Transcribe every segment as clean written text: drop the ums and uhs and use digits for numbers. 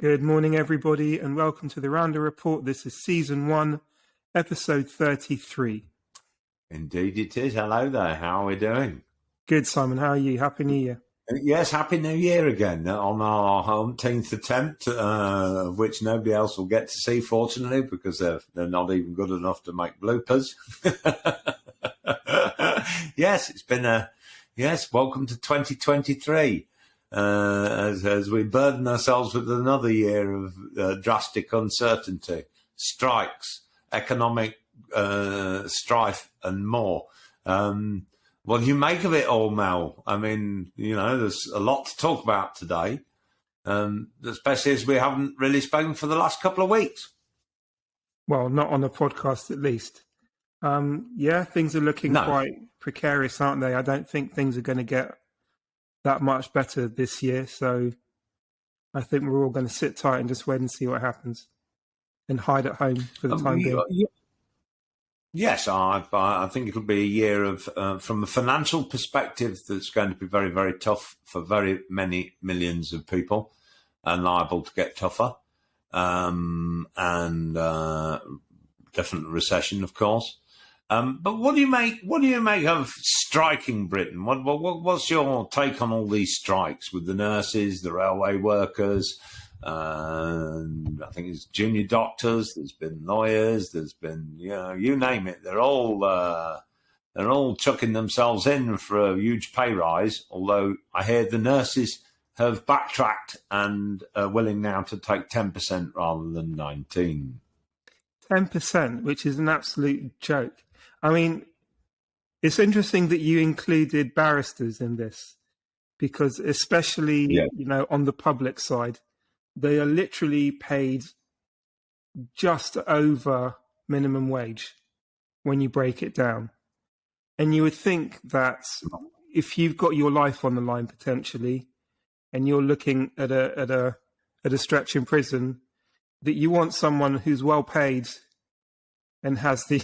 Good morning, everybody, and welcome to the Rounder Report. This is Season 1, Episode 33. Indeed it is. Hello there. How are we doing? Good, Simon. How are you? Happy New Year. Yes, Happy New Year again on our 18th attempt, which nobody else will get to see, fortunately, because they're not even good enough to make bloopers. Yes, it's been welcome to 2023. As we burden ourselves with another year of drastic uncertainty, strikes, economic strife, and more. What do you make of it all, Mel? I mean, there's a lot to talk about today, especially as we haven't really spoken for the last couple of weeks. Well, not on the podcast, at least. Things are looking quite precarious, aren't they? I don't think things are going to get that much better this year, so I think we're all going to sit tight and just wait and see what happens and hide at home for the time being. Yes, I think it'll be a year of, from a financial perspective, that's going to be very, very tough for very many millions of people and liable to get tougher. And definite recession, of course. But what do you make of striking Britain? What's your take on all these strikes with the nurses, the railway workers? I think it's junior doctors. There's been lawyers. There's been you name it. They're all chucking themselves in for a huge pay rise. Although I hear the nurses have backtracked and are willing now to take 10% rather than 19%. 10%, which is an absolute joke. I mean, it's interesting that you included barristers in this, because especially, on the public side, they are literally paid just over minimum wage when you break it down. And you would think that if you've got your life on the line potentially, and you're looking at a stretch in prison, that you want someone who's well paid and has the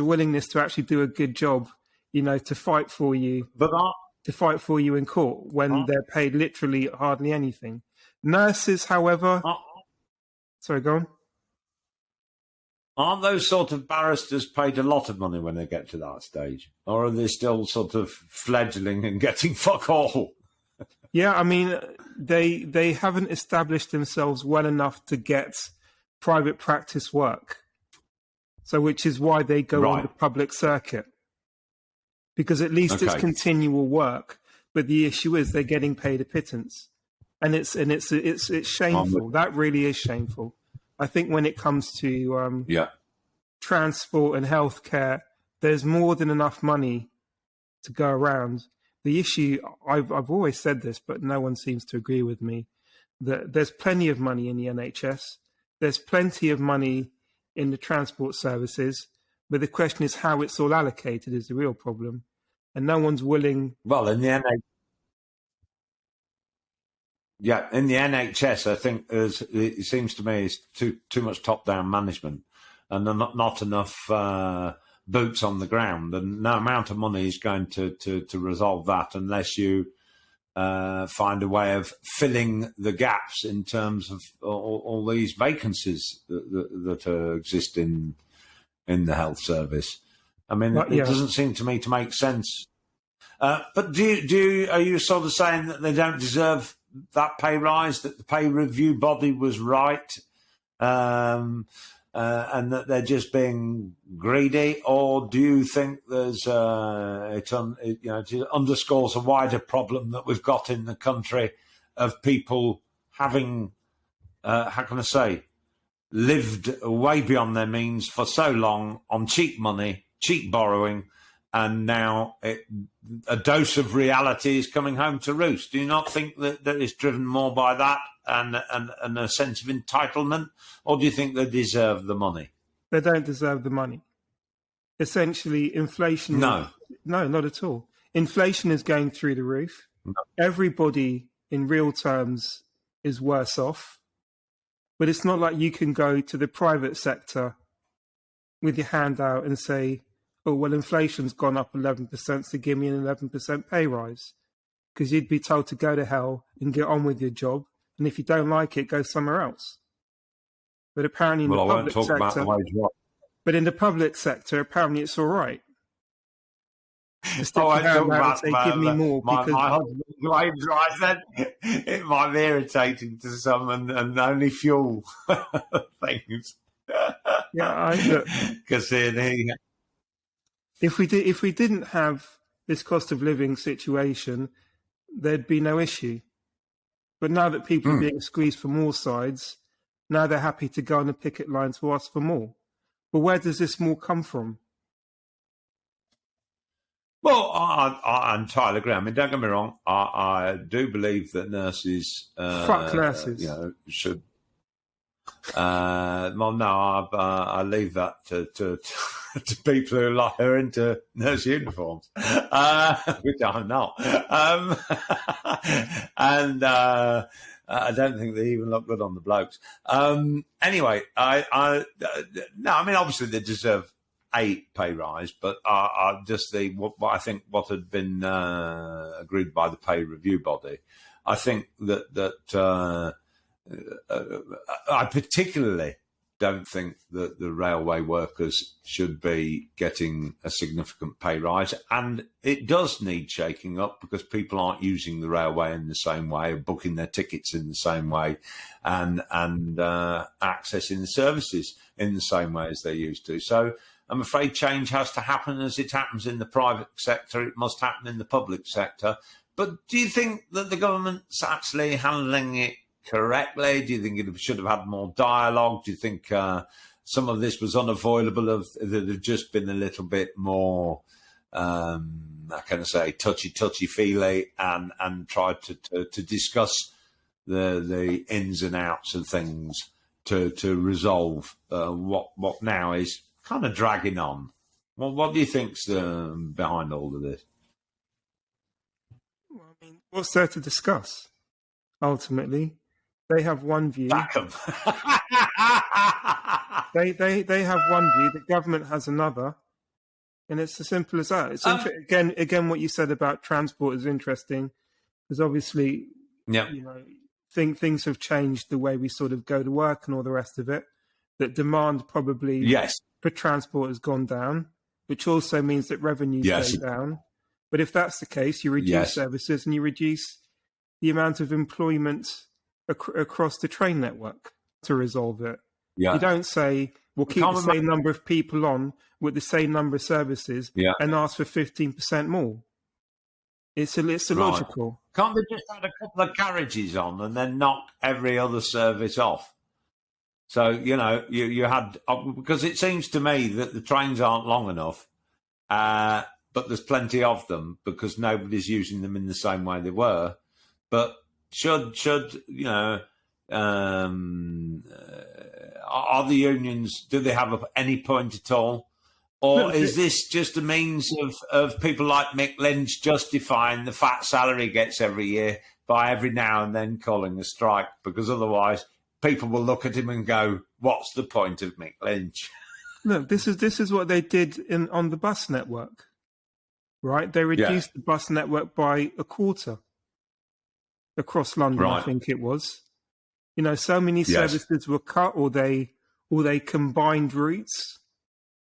willingness to actually do a good job, to fight for you, in court when they're paid literally hardly anything. Nurses, however, sorry, go on. Aren't those sort of barristers paid a lot of money when they get to that stage, or are they still sort of fledgling and getting fuck all? Yeah, I mean, they haven't established themselves well enough to get private practice work. So, which is why they go on the public circuit, because at least it's continual work. But the issue is they're getting paid a pittance, and it's shameful. That really is shameful. I think when it comes to transport and healthcare, there's more than enough money to go around. The issue, I've always said this, but no one seems to agree with me, that there's plenty of money in the NHS. There's plenty of money in the transport services, but the question is how it's all allocated is the real problem, and no one's willing. Well, in the NHS, I think it seems to me it's too much top-down management, and not enough boots on the ground, and no amount of money is going to resolve that unless you find a way of filling the gaps in terms of all these vacancies that exist in the health service. I mean, it doesn't seem to me to make sense. But are you sort of saying that they don't deserve that pay rise, that the pay review body was right, and that they're just being greedy, or do you think there's it underscores a wider problem that we've got in the country of people having lived way beyond their means for so long on cheap money, cheap borrowing, and now a dose of reality is coming home to roost? Do you not think that it's driven more by that and a sense of entitlement, or do you think they deserve the money? They don't deserve the money. Essentially, inflation... No, not at all. Inflation is going through the roof. No. Everybody, in real terms, is worse off. But it's not like you can go to the private sector with your hand out and say, oh, well, inflation's gone up 11%, so give me an 11% pay rise. Because you'd be told to go to hell and get on with your job and if you don't like it, go somewhere else. But apparently in the public sector, about the wage rise. But in the public sector, apparently it's all right. I won't talk about give me more my husband's wage rise. Then it might be irritating to some and only fuel things. Yeah, because if we didn't have this cost of living situation, there'd be no issue. But now that people are being squeezed from all sides, now they're happy to go on a picket line to ask for more. But where does this more come from? Well, I entirely agree. I mean, don't get me wrong. I do believe that nurses, fuck nurses, should. Well, no, I leave that to people who are into nurse uniforms, which I'm not. And I don't think they even look good on the blokes. Anyway, I mean, obviously they deserve a pay rise, but I just what I think what had been agreed by the pay review body, I think that I particularly don't think that the railway workers should be getting a significant pay rise, and it does need shaking up because people aren't using the railway in the same way, booking their tickets in the same way, and accessing the services in the same way as they used to. So I'm afraid change has to happen. As it happens in the private sector, it must happen in the public sector. But do you think that the government's actually handling it correctly? Do you think it should have had more dialogue? Do you think some of this was unavoidable? That have just been a little bit more, how can I say, touchy-feely, and tried to discuss the ins and outs of things to resolve what now is kind of dragging on? Well, what do you think's behind all of this? Well, I mean, what's there to discuss? Ultimately, they have one view. Back 'em. They have one view. The government has another, and it's as simple as that. It's again, what you said about transport is interesting, because obviously, you know, things have changed the way we sort of go to work and all the rest of it. That demand probably for transport has gone down, which also means that revenues go down. But if that's the case, you reduce services and you reduce the amount of employment across the train network to resolve it. You don't say, we'll keep the same number of people on with the same number of services and ask for 15% more. It's illogical. Can't they just add a couple of carriages on and then knock every other service off? So, you know, you had, because it seems to me that the trains aren't long enough, but there's plenty of them because nobody's using them in the same way they were. But should you know, are the unions, do they have any point at all? Or is this just a means of people like Mick Lynch justifying the fat salary he gets every year by every now and then calling a strike? Because otherwise people will look at him and go, what's the point of Mick Lynch? Look, this is what they did on the bus network, right? They reduced the bus network by a quarter across London, I think it was. You know, so many services were cut, or they combined routes,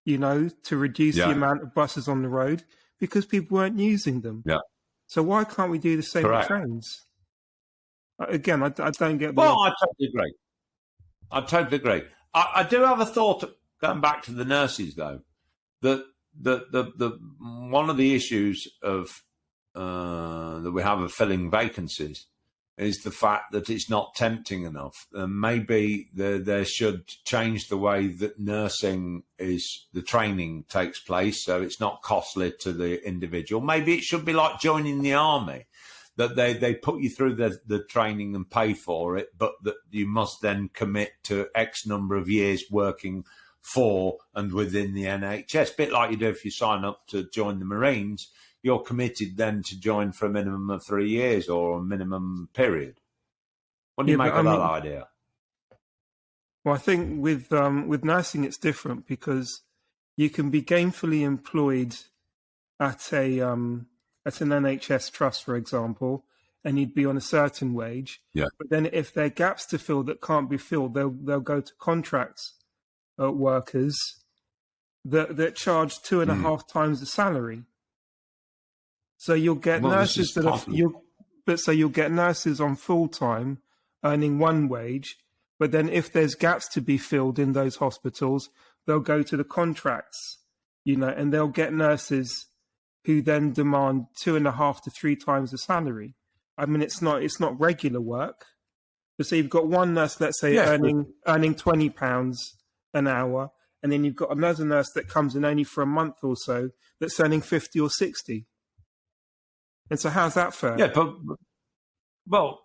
you know, to reduce the amount of buses on the road because people weren't using them. Yeah. So why can't we do the same with trains? Again, I don't get. I totally agree. I totally agree. I do have a thought going back to the nurses, though, that the one of the issues of that we have of filling vacancies is the fact that it's not tempting enough. Maybe there should change the way that nursing the training takes place, so it's not costly to the individual. Maybe it should be like joining the army, that they put you through the training and pay for it, but that you must then commit to X number of years working for and within the NHS. A bit like you do if you sign up to join the Marines. You're committed then to join for a minimum of 3 years or a minimum period. What do you make of that idea? Well, I think with nursing it's different because you can be gainfully employed at an NHS trust, for example, and you'd be on a certain wage. Yeah. But then if there are gaps to fill that can't be filled, they'll go to contracts workers that charge 2.5 times the salary. So you'll get nurses you'll get nurses on full time earning one wage, but then if there's gaps to be filled in those hospitals, they'll go to the contracts, and they'll get nurses who then demand 2.5 to 3 times the salary. I mean, it's not regular work. But so you've got one nurse, let's say, earning £20 an hour, and then you've got another nurse that comes in only for a month or so that's earning 50 or 60. And so how's that fair? Yeah, well,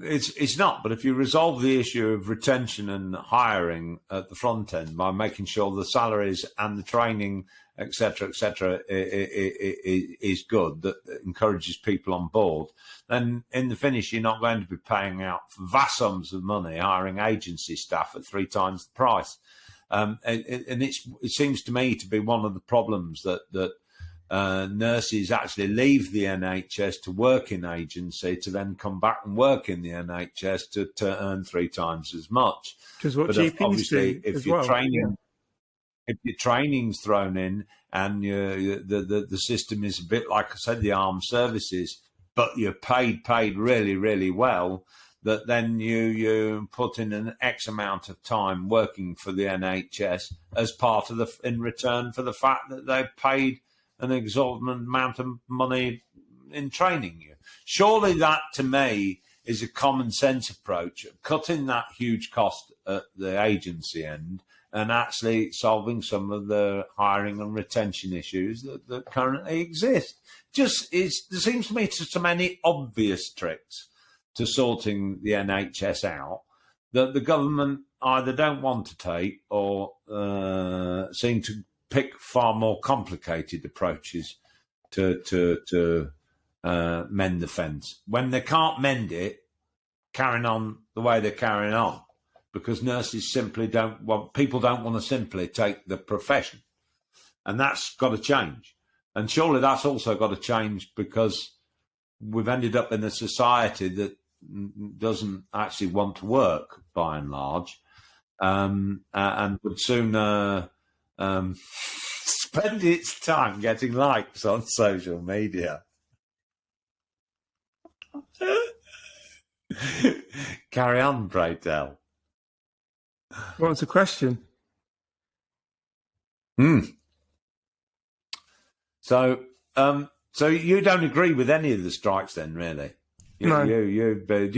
it's not. But if you resolve the issue of retention and hiring at the front end by making sure the salaries and the training, et cetera, is good, that encourages people on board, then in the finish, you're not going to be paying out vast sums of money hiring agency staff at 3 times the price. And it seems to me to be one of the problems that nurses actually leave the NHS to work in agency to then come back and work in the NHS to earn 3 times as much. Which is what GPs do if as your well. training, if your training's thrown in and the system is a bit like I said, the armed services, but you're paid really, really well, that then you put in an X amount of time working for the NHS as part of in return for the fact that they've paid an exorbitant amount of money in training you. Surely that, to me, is a common sense approach of cutting that huge cost at the agency end and actually solving some of the hiring and retention issues that currently exist. There seems to me so many obvious tricks to sorting the NHS out that the government either don't want to take or seem to pick far more complicated approaches to mend the fence. When they can't mend it, carrying on the way they're carrying on, because nurses simply people don't want to simply take the profession. And that's got to change. And surely that's also got to change because we've ended up in a society that doesn't actually want to work by and large, and would sooner spend its time getting likes on social media. Carry on, pray tell. What was the question? So you don't agree with any of the strikes, then, really? No. Do you think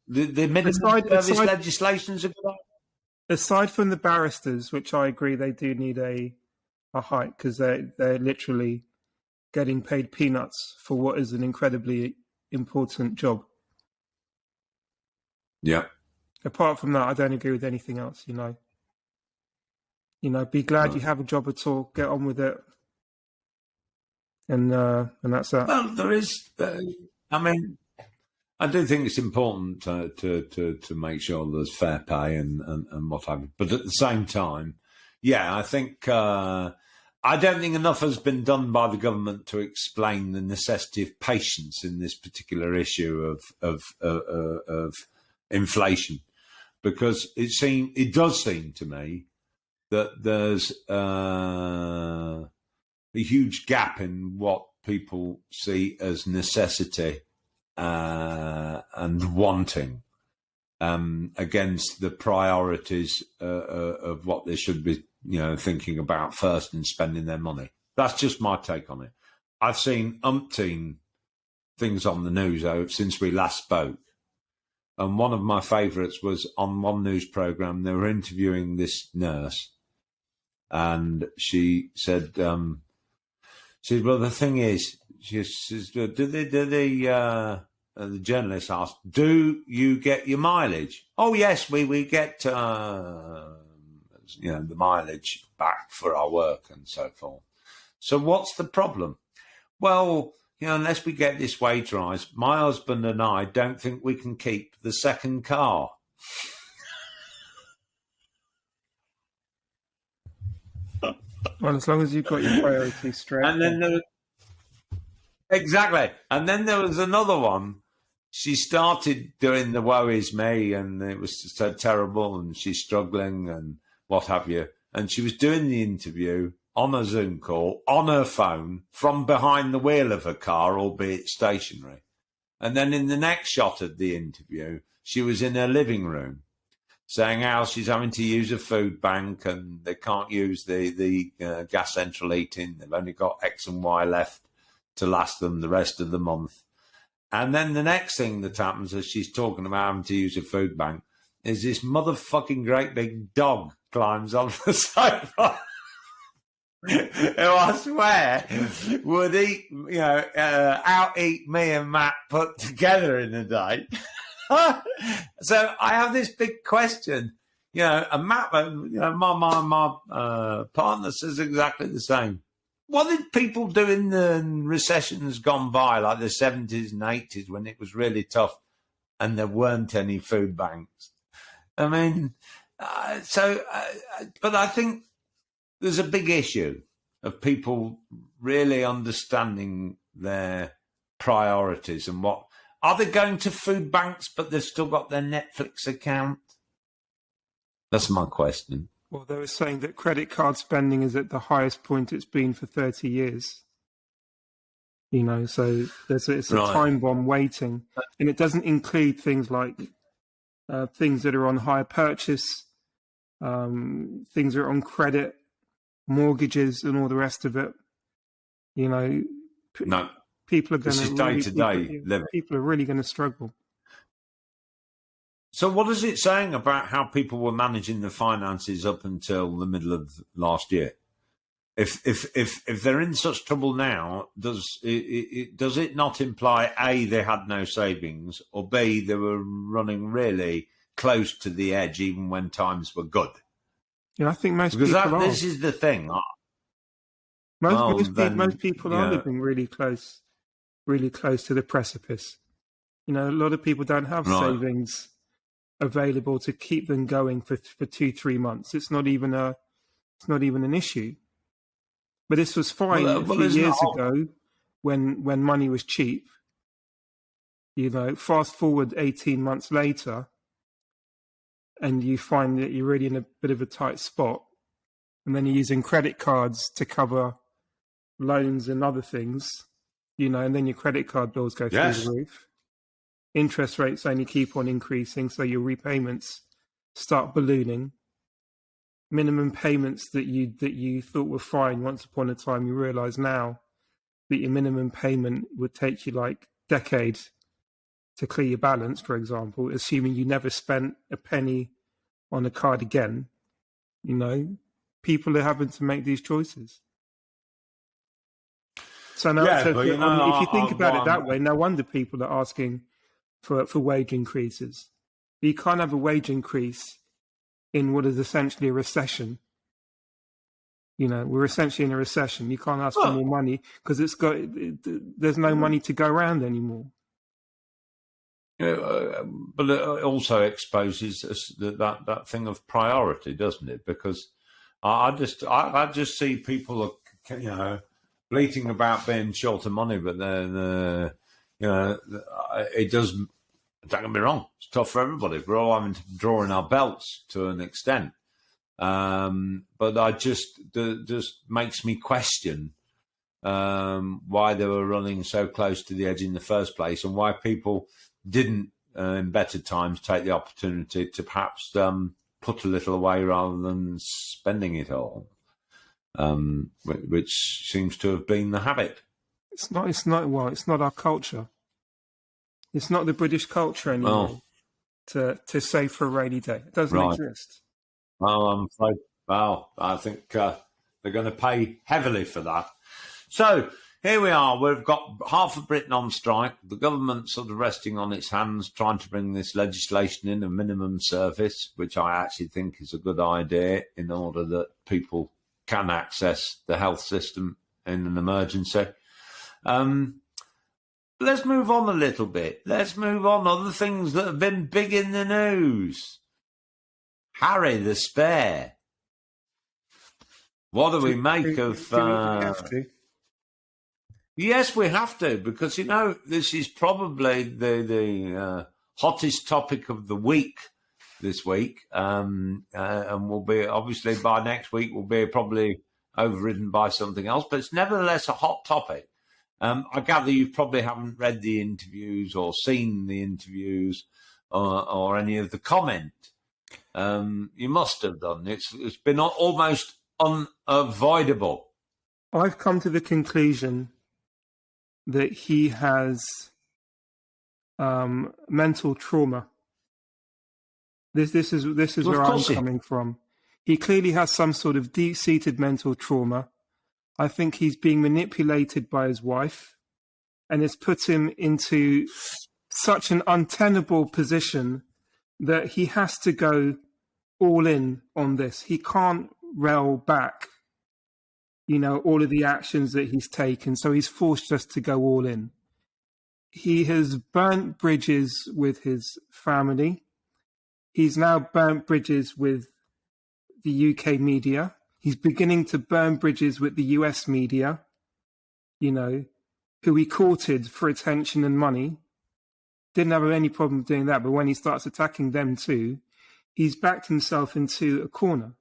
the minimum service legislation is a good idea? Aside from the barristers, which I agree they do need a hike because they're literally getting paid peanuts for what is an incredibly important job. Yeah. Apart from that, I don't agree with anything else. Be glad you have a job at all. Get on with it, and that's that. Well, there is. I do think it's important to make sure there's fair pay and what have you. But at the same time, I think I don't think enough has been done by the government to explain the necessity of patience in this particular issue of inflation, because it does seem to me that there's a huge gap in what people see as necessity and wanting against the priorities of what they should be, thinking about first and spending their money. That's just my take on it. I've seen umpteen things on the news since we last spoke. And one of my favourites was on one news programme. They were interviewing this nurse, and she said, "Well, the thing is," she says, the journalist asked, "Do you get your mileage?" "Oh yes, we get the mileage back for our work and so forth." "So what's the problem?" "Well, unless we get this wage rise, my husband and I don't think we can keep the second car." Well, as long as you've got your priorities straight. And then Exactly. And then there was another one. She started doing the woe is me, and it was so terrible, and she's struggling and what have you. And she was doing the interview on a Zoom call, on her phone, from behind the wheel of her car, albeit stationary. And then in the next shot of the interview, she was in her living room saying how she's having to use a food bank and they can't use the gas central heating. They've only got X and Y left to last them the rest of the month. And then the next thing that happens as she's talking about having to use a food bank is this motherfucking great big dog climbs on the sofa. Who I swear would eat, out eat me and Matt put together in a day. So I have this big question, and Matt, my partner says exactly the same. What did people do in the recessions gone by, like the 70s and 80s, when it was really tough and there weren't any food banks? I mean, but I think there's a big issue of people really understanding their priorities and what. Are they going to food banks, but they've still got their Netflix account? That's my question. Well, they were saying that credit card spending is at the highest point it's been for 30 years. So it's a time bomb waiting. And it doesn't include things like things that are on hire purchase, things that are on credit, mortgages, and all the rest of it. No. People are going to day-to-day living. People are really going to struggle. So what is it saying about how people were managing the finances up until the middle of last year? If they're in such trouble now, does it not imply A, they had no savings, or B, they were running really close to the edge even when times were good? I think most people are. This is the thing. Most people are living really close to the precipice. A lot of people don't have savings available to keep them going for 2-3 months. It's not even an issue. But this was fine a few years ago when money was cheap. Fast forward 18 months later, and you find that you're really in a bit of a tight spot, and then you're using credit cards to cover loans and other things, and then your credit card bills go through the roof. Interest rates only keep on increasing, so your repayments start ballooning. Minimum payments that you thought were fine once upon a time, you realise now that your minimum payment would take you like decades to clear your balance, for example, assuming you never spent a penny on a card again. People are having to make these choices. So now, if you think about it that way, no wonder people are asking for wage increases. But you can't have a wage increase in what is essentially a recession. We're essentially in a recession. You can't ask for more money because there's no money to go around anymore. But it also exposes that thing of priority, doesn't it? Because I just see people bleating about being short of money, but then it does. Don't get me wrong; it's tough for everybody. We're all having to draw in our belts to an extent, but I just makes me question why they were running so close to the edge in the first place, and why people didn't, in better times, take the opportunity to perhaps put a little away rather than spending it all, which seems to have been the habit. It's not our culture. It's not the British culture anymore to save for a rainy day. It doesn't exist. Well, I'm afraid. Well, I think they're going to pay heavily for that. So here we are. We've got half of Britain on strike. The government sort of resting on its hands, trying to bring this legislation in, a minimum service, which I actually think is a good idea in order that people can access the health system in an emergency. Let's move on a little bit. Let's move on. Other things that have been big in the news. Harry the Spare. What do we make of... Yes, we have to, because, this is probably the hottest topic of the week this week. And will be, obviously, by next week, will be probably overridden by something else. But it's nevertheless a hot topic. I gather you probably haven't read the interviews or seen the interviews or any of the comment. You must have done. It's been almost unavoidable. I've come to the conclusion that he has mental trauma. This is where I'm coming from. He clearly has some sort of deep-seated mental trauma. I think he's being manipulated by his wife, and it's put him into such an untenable position that he has to go all in on this. He can't rail back, all of the actions that he's taken. So he's forced just to go all in. He has burnt bridges with his family. He's now burnt bridges with the UK media. He's beginning to burn bridges with the US media, who he courted for attention and money. Didn't have any problem doing that, but when he starts attacking them too, he's backed himself into a corner.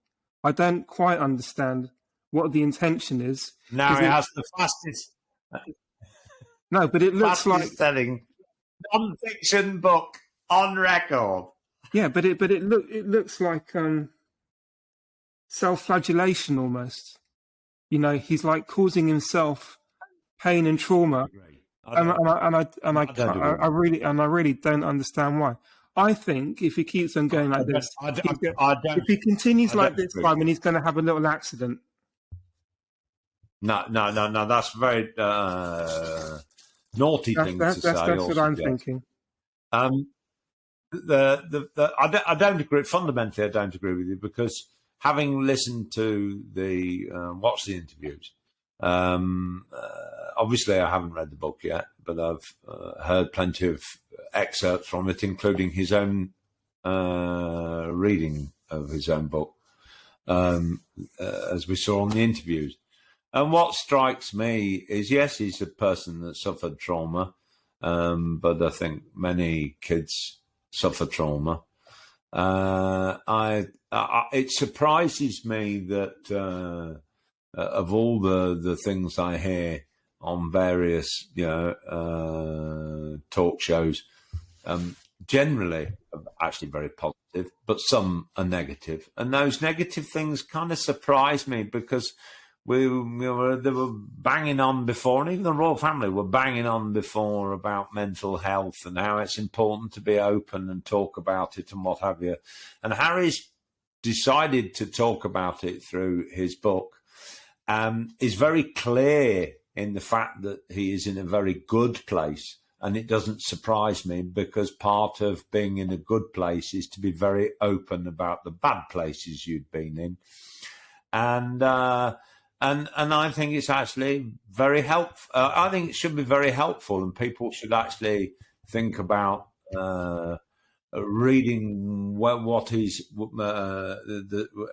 I don't quite understand what the intention is. Now he has the fastest. No, but it looks like selling non-fiction book on record. Yeah, but it looks like self-flagellation almost. He's like causing himself pain and trauma, I really don't understand why. I think if he keeps on going like this, if he continues like this, Simon, he's going to have a little accident. No. That's a very naughty thing to say. That's what I'm thinking. I don't agree. Fundamentally, I don't agree with you, because having listened to watched the interviews, obviously I haven't read the book yet, but I've heard plenty of excerpts from it, including his own reading of his own book, as we saw on the interviews. And what strikes me is, yes, he's a person that suffered trauma, but I think many kids suffer trauma. It surprises me that of all the things I hear on various talk shows, generally actually very positive, but some are negative, and those negative things kind of surprise me, because they were banging on before, and even the royal family were banging on before about mental health and how it's important to be open and talk about it and what have you. And Harry's decided to talk about it through his book. Is very clear in the fact that he is in a very good place. And it doesn't surprise me, because part of being in a good place is to be very open about the bad places you've been in. And I think it's actually very helpful. I think it should be very helpful, and people should actually think about reading what he's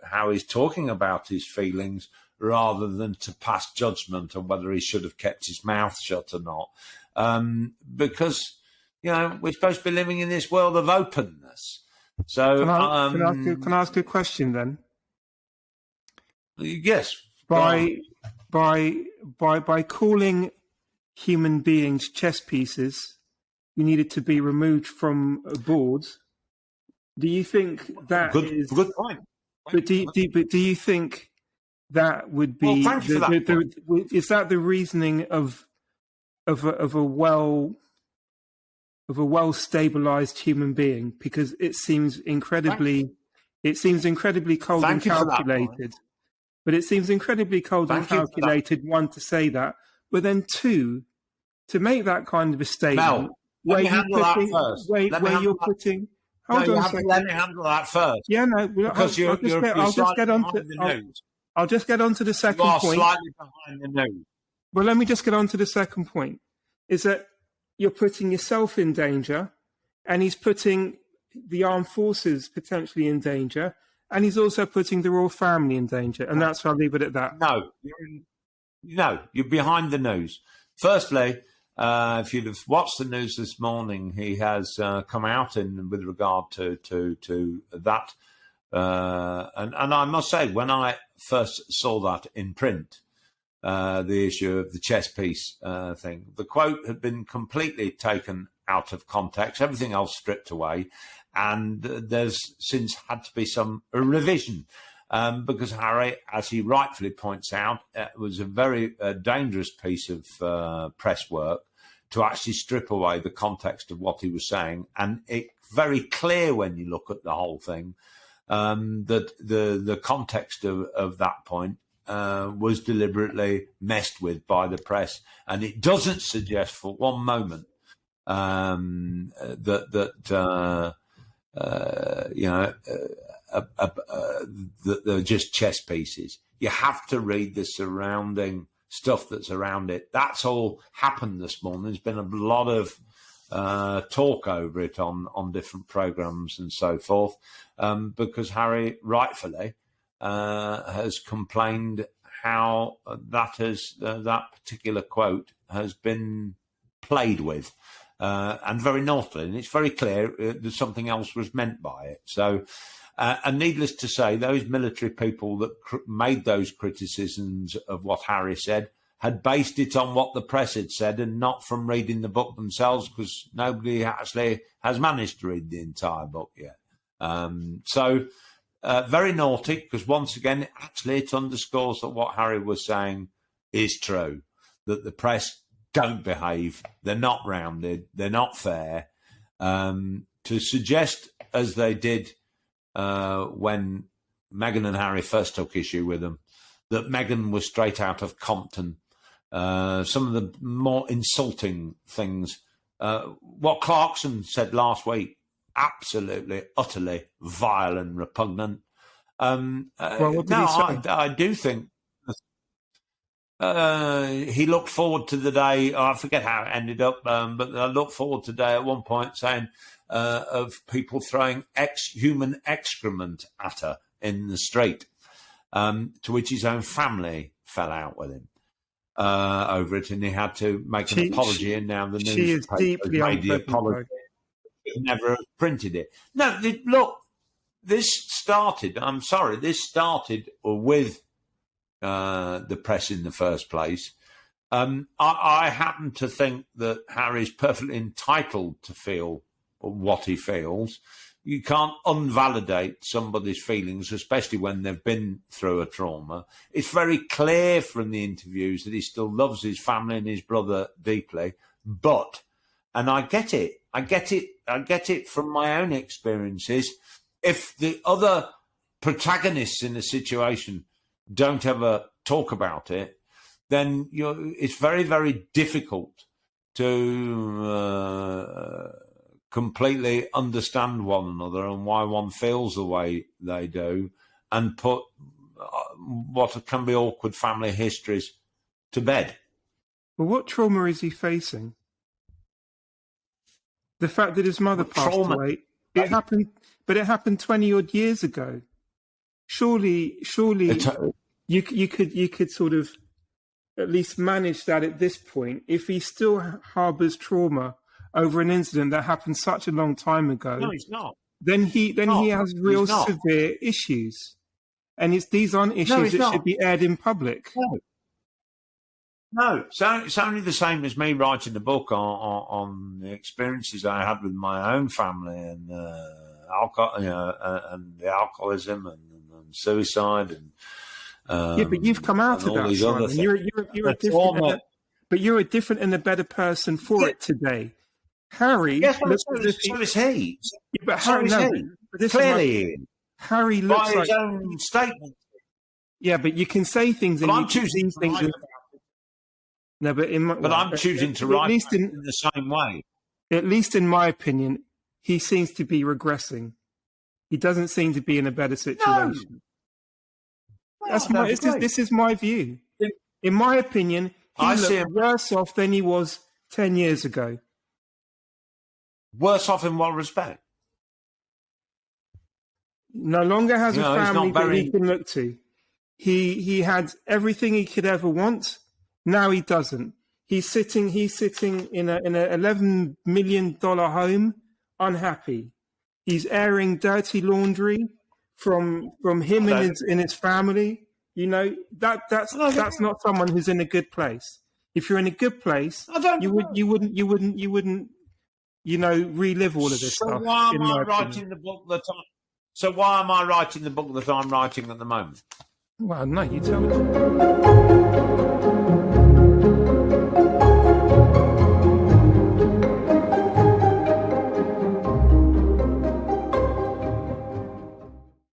how he's talking about his feelings, rather than to pass judgment on whether he should have kept his mouth shut or not. Because we're supposed to be living in this world of openness. So can I ask you a question then? Yes. By calling human beings chess pieces, you needed to be removed from a board. Do you think that is good point? But do you think that would be? Well, thank you for that. Is that the reasoning of a well stabilized human being? Because it seems incredibly cold and calculated. But it seems incredibly cold and calculated, one, to say that, but then two, to make that kind of a statement, where you're putting... Hold on a second. Let me handle that first. Yeah, no, because I'll just get on to the second point. You are slightly behind the news. Well, let me just get on to the second point, is that you're putting yourself in danger, and he's putting the armed forces potentially in danger, and he's also putting the royal family in danger, and that's why I'll leave it at that. No, you're behind the news. Firstly, if you'd have watched the news this morning, he has come out with regard to that. And I must say, when I first saw that in print, the issue of the chess piece thing, the quote had been completely taken out of context, everything else stripped away, and there's since had to be some revision. Because Harry, as he rightfully points out, it was a very dangerous piece of press work to actually strip away the context of what he was saying. And it's very clear when you look at the whole thing that the context of that point was deliberately messed with by the press. And it doesn't suggest for one moment that they're just chess pieces. You have to read the surrounding stuff that's around it. That's all happened this morning. There's been a lot of talk over it on different programs and so forth, because Harry rightfully has complained how that particular quote has been played with. And very naughtily, and it's very clear that something else was meant by it. So, and needless to say, those military people that made those criticisms of what Harry said had based it on what the press had said and not from reading the book themselves, because nobody actually has managed to read the entire book yet. Very naughty, because once again, actually it underscores that what Harry was saying is true, that the press don't behave, they're not rounded, they're not fair. To suggest, as they did when Meghan and Harry first took issue with them, that Meghan was straight out of Compton, some of the more insulting things, what Clarkson said last week, absolutely, utterly vile and repugnant. I do think he looked forward to the day, I forget how it ended up, but I looked forward to the day at one point saying of people throwing human excrement at her in the street, to which his own family fell out with him over it, and he had to make an apology, and now the newspaper made the apology. Never have printed it. No, look, this started with the press in the first place. I happen to think that Harry's perfectly entitled to feel what he feels. You can't unvalidate somebody's feelings, especially when they've been through a trauma. It's very clear from the interviews that he still loves his family and his brother deeply. But, and I get it from my own experiences, if the other protagonists in a situation don't ever talk about it, then it's very, very difficult to completely understand one another and why one feels the way they do, and put what can be awkward family histories to bed. Well, what trauma is he facing? The fact that his mother passed away, it happened 20 odd years ago. Surely you could sort of at least manage that at this point. If he still harbours trauma over an incident that happened such a long time ago, no, he's not. Then he has real severe issues, and these aren't issues that should be aired in public. No, so it's only the same as me writing a book on the experiences I had with my own family and and the alcoholism and suicide and but you've come out of that, Simon. You're a different, but you're a different and a better person for it today. Harry, yes, so is he. Yeah, but Harry, clearly, Harry looks by his own statement. Yeah, but you can say things, and I'm choosing to write. No, but I'm choosing to write in the same way. At least in my opinion, he seems to be regressing. He doesn't seem to be in a better situation. No. This is my view. In my opinion, he looks worse off than he was 10 years ago. Worse off in what respect? No longer has a family that he can look to. He had everything he could ever want. Now he doesn't. He's sitting in a $11 million home, unhappy. He's airing dirty laundry from him and his family. You know, that's not someone who's in a good place. If you're in a good place, you wouldn't, you know, relive all of this stuff. Why am I writing the book that I'm writing at the moment? Well, no, you tell me.